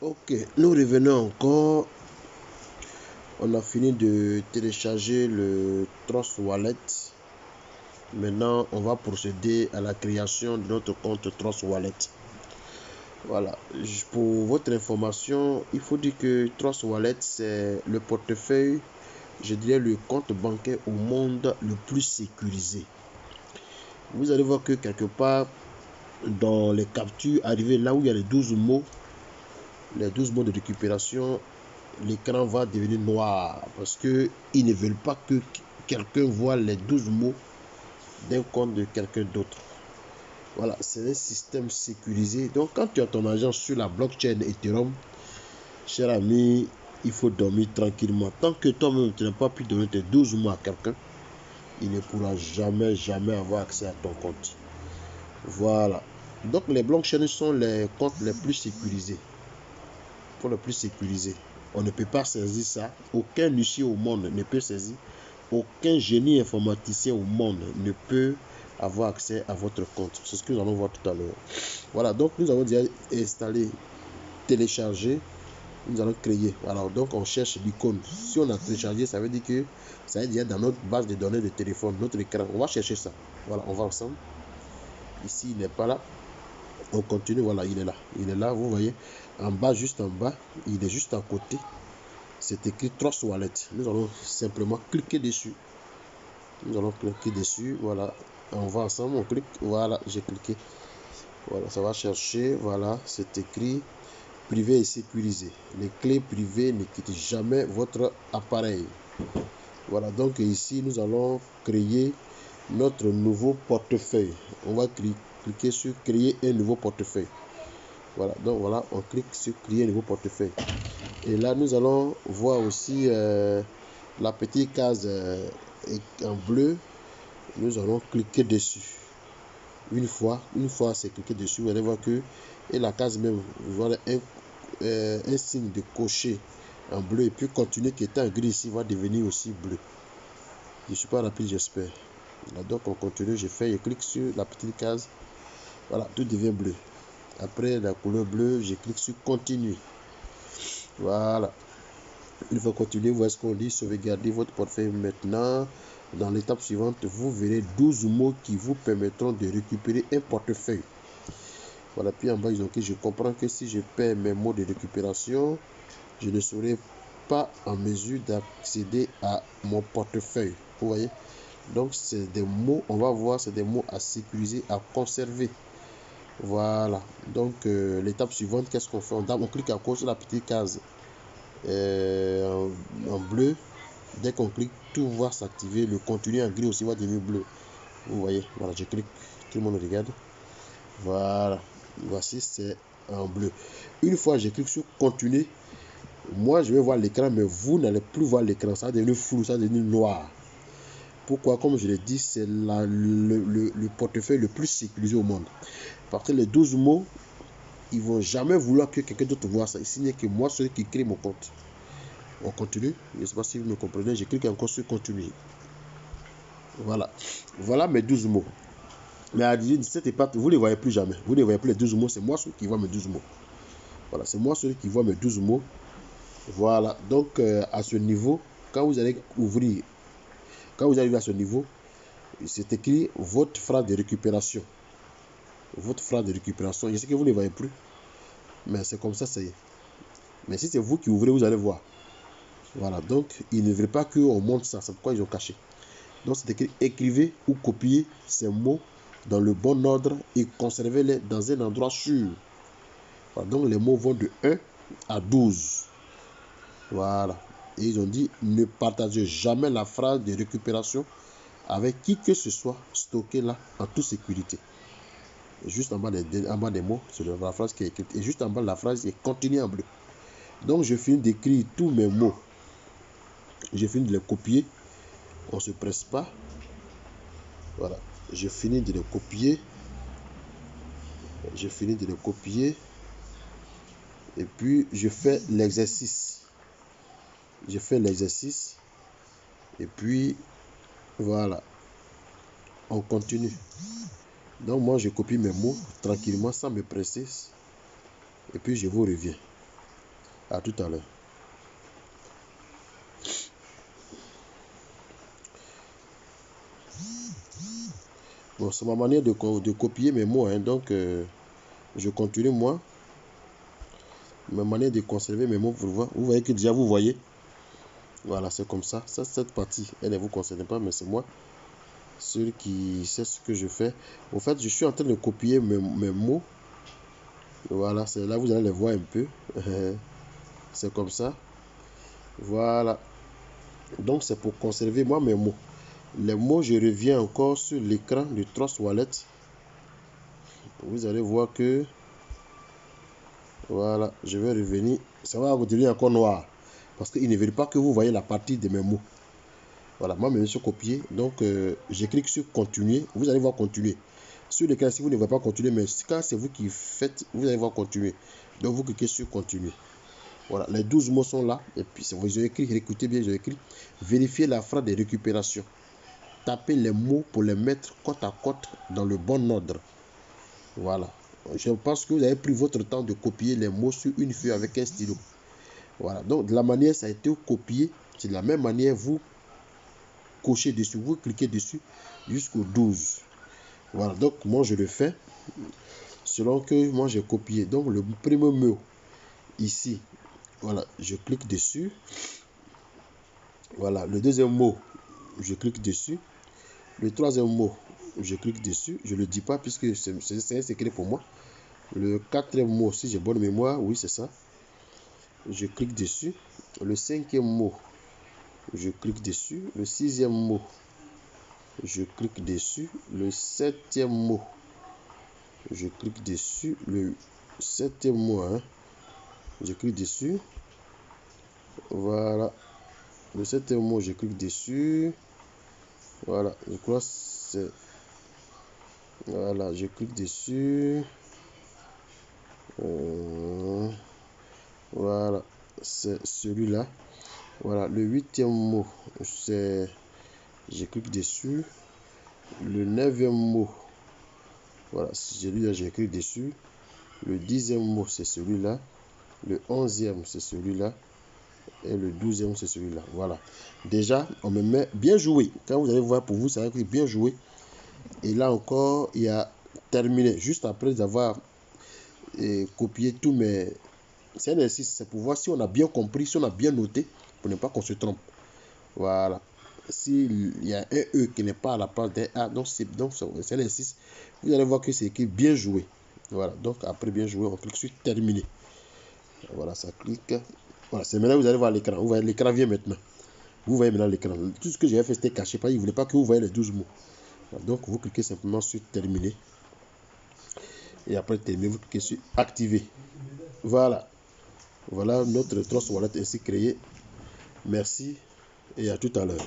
Ok, nous revenons encore. On a fini de télécharger le Trust Wallet. Maintenant, on va procéder à la création de notre compte Trust Wallet. Voilà, pour votre information, il faut dire que Trust Wallet, c'est le portefeuille, je dirais le compte bancaire au monde le plus sécurisé. Vous allez voir que quelque part, dans les captures arrivées là où il y a les 12 mots de récupération, l'écran va devenir noir parce qu'ils ne veulent pas que quelqu'un voit les 12 mots d'un compte de quelqu'un d'autre. Voilà, c'est un système sécurisé. Donc, quand tu as ton argent sur la blockchain Ethereum, cher ami, il faut dormir tranquillement. Tant que toi-même, tu n'as pas pu donner tes 12 mots à quelqu'un, il ne pourra jamais avoir accès à ton compte. Voilà. Donc, les blockchains sont les comptes les plus sécurisés. Pour le plus sécurisé. On ne peut pas saisir ça. Aucun huissier au monde ne peut saisir. Aucun génie informaticien au monde ne peut avoir accès à votre compte. C'est ce que nous allons voir tout à l'heure. Voilà, donc nous avons déjà installé, téléchargé, nous allons créer. Alors, donc on cherche l'icône. Si on a téléchargé, ça veut dire que ça est déjà dans notre base de données de téléphone, notre écran. On va chercher ça. Voilà, on va ensemble. Ici, il n'est pas là. On continue, voilà, il est là, vous voyez, en bas, juste en bas, il est juste à côté, c'est écrit Trust Wallet. Nous allons simplement cliquer dessus. Voilà, on va ensemble, on clique, voilà, j'ai cliqué, voilà, ça va chercher, voilà, c'est écrit privé et sécurisé. Les clés privées ne quittent jamais votre appareil. Voilà, donc ici, nous allons créer notre nouveau portefeuille. On va cliquer sur créer un nouveau portefeuille. Voilà, donc voilà, on clique sur créer un nouveau portefeuille. Et là, nous allons voir aussi la petite case en bleu. Nous allons cliquer dessus. Une fois c'est cliqué dessus, vous allez voir que, et la case même, voilà un signe de cocher en bleu. Et puis continuer qui était en gris ici va devenir aussi bleu. Je ne suis pas rapide, j'espère. Donc on continue, je clique sur la petite case. Voilà, tout devient bleu. Après la couleur bleue, je clique sur continuer. Voilà. Il faut continuer. Voici ce qu'on dit. Sauvegardez votre portefeuille maintenant. Dans l'étape suivante, vous verrez 12 mots qui vous permettront de récupérer un portefeuille. Voilà. Puis en bas, ils ont dit, je comprends que si je perds mes mots de récupération, je ne serai pas en mesure d'accéder à mon portefeuille. Vous voyez? Donc, c'est des mots, on va voir, c'est des mots à sécuriser, à conserver. Voilà. Donc, l'étape suivante, qu'est-ce qu'on fait? On clique encore sur la petite case en bleu. Dès qu'on clique, tout va s'activer. Le contenu en gris aussi va devenir bleu. Vous voyez, voilà, je clique, tout le monde regarde. Voilà, voici, c'est en bleu. Une fois je clique sur continuer, moi je vais voir l'écran, mais vous n'allez plus voir l'écran. Ça va devenir flou, ça va devenir noir. Pourquoi? Comme je l'ai dit, c'est le portefeuille le plus sécurisé au monde. Parce que les 12 mots, ils vont jamais vouloir que quelqu'un d'autre voit ça. Ici n'est que moi, celui qui crée mon compte. On continue. Je ne sais pas si vous me comprenez. Je clique encore sur continuer. Voilà. Voilà mes 12 mots. Mais à cette étape, vous ne les voyez plus jamais. Vous ne voyez plus les 12 mots. C'est moi celui qui voit mes 12 mots. Voilà. C'est moi celui qui voit mes 12 mots. Voilà. Donc, à ce niveau, quand vous allez ouvrir, quand vous arrivez à ce niveau, c'est écrit votre phrase de récupération. Votre phrase de récupération. Je sais que vous ne les voyez plus. Mais c'est comme ça, ça y est. Mais si c'est vous qui ouvrez, vous allez voir. Voilà. Donc, ils ne veulent pas qu'on montre ça. C'est pourquoi ils ont caché. Donc, c'est écrit écrivez ou copiez ces mots dans le bon ordre et conservez-les dans un endroit sûr. Voilà, donc, les mots vont de 1 à 12. Voilà. Et ils ont dit ne partagez jamais la phrase de récupération avec qui que ce soit, stockée là en toute sécurité. Et juste en bas des mots, c'est la phrase qui est écrite. Et juste en bas de la phrase, il est continue en bleu. Donc, je finis d'écrire tous mes mots. Je finis de les copier. On ne se presse pas. Voilà. Je finis de les copier. Et puis, je fais l'exercice. Et puis, voilà. On continue. Donc, moi, je copie mes mots tranquillement sans me presser. Et puis, je vous reviens. À tout à l'heure. Bon, c'est ma manière de copier mes mots, hein. Donc, je continue moi. Ma manière de conserver mes mots, vous voyez que déjà vous voyez. Voilà, c'est comme ça. Cette partie, elle ne vous concerne pas, mais c'est moi. Celui qui sait ce que je fais. En fait, je suis en train de copier mes mots. Voilà, c'est là, vous allez les voir un peu. C'est comme ça. Voilà. Donc, c'est pour conserver moi mes mots. Les mots, je reviens encore sur l'écran de Trust Wallet. Vous allez voir que voilà, je vais revenir. Ça va devenir encore noir parce qu'il ne veut pas que vous voyez la partie de mes mots. Voilà, moi je suis copié. Donc je clique sur continuer. Vous allez voir continuer. Sur les cas, si vous ne voyez pas continuer, mais quand c'est vous qui faites, vous allez voir continuer. Donc vous cliquez sur continuer. Voilà, les 12 mots sont là. Et puis j'ai écrit, écoutez bien, j'ai écrit vérifier la phrase de récupération. Tapez les mots pour les mettre côte à côte dans le bon ordre. Voilà. Je pense que vous avez pris votre temps de copier les mots sur une feuille avec un stylo. Voilà. Donc, de la manière, ça a été copié. C'est de la même manière, vous cochez dessus, vous cliquez dessus jusqu'au 12. Voilà. Donc, moi, je le fais selon que moi, j'ai copié. Donc, le premier mot, ici, voilà, je clique dessus. Voilà. Le deuxième mot, je clique dessus. Le troisième mot, je clique dessus. Je ne le dis pas puisque c'est un secret pour moi. Le quatrième mot, si j'ai bonne mémoire, oui, c'est ça. Je clique dessus. Le cinquième mot, je clique dessus. Le sixième mot, je clique dessus. Le septième mot, je clique dessus. Le septième mot, hein, je clique dessus. Voilà. Le septième mot, je clique dessus. Voilà, je crois que c'est... Voilà, je clique dessus. Voilà, c'est celui-là. Voilà, le huitième mot, c'est... Je clique dessus. Le neuvième mot, voilà, celui-là, j'ai écrit dessus. Le 10e mot, c'est celui-là. Le 11e, c'est celui-là. Et le 12e, c'est celui-là. Voilà. Déjà, on me met bien joué. Quand vous allez voir pour vous, ça va être bien joué. Et là encore, il y a terminé. Juste après avoir copié tous mes... C'est un exercice, c'est pour voir si on a bien compris, si on a bien noté, pour ne pas qu'on se trompe. Voilà. S'il y a un E qui n'est pas à la place d'un A, donc c'est l'exercice. Vous allez voir que c'est écrit bien joué. Voilà, donc après bien joué, on clique sur terminer. Voilà, ça clique. Voilà, c'est maintenant vous allez voir l'écran. Vous voyez, l'écran vient maintenant. Vous voyez maintenant l'écran. Tout ce que j'ai fait, c'était caché. Il ne voulait pas que vous voyez les 12 mots. Voilà, donc vous cliquez simplement sur terminer. Et après terminer, vous cliquez sur activer. Voilà. Voilà notre Trust Wallet ainsi créé. Merci et à tout à l'heure.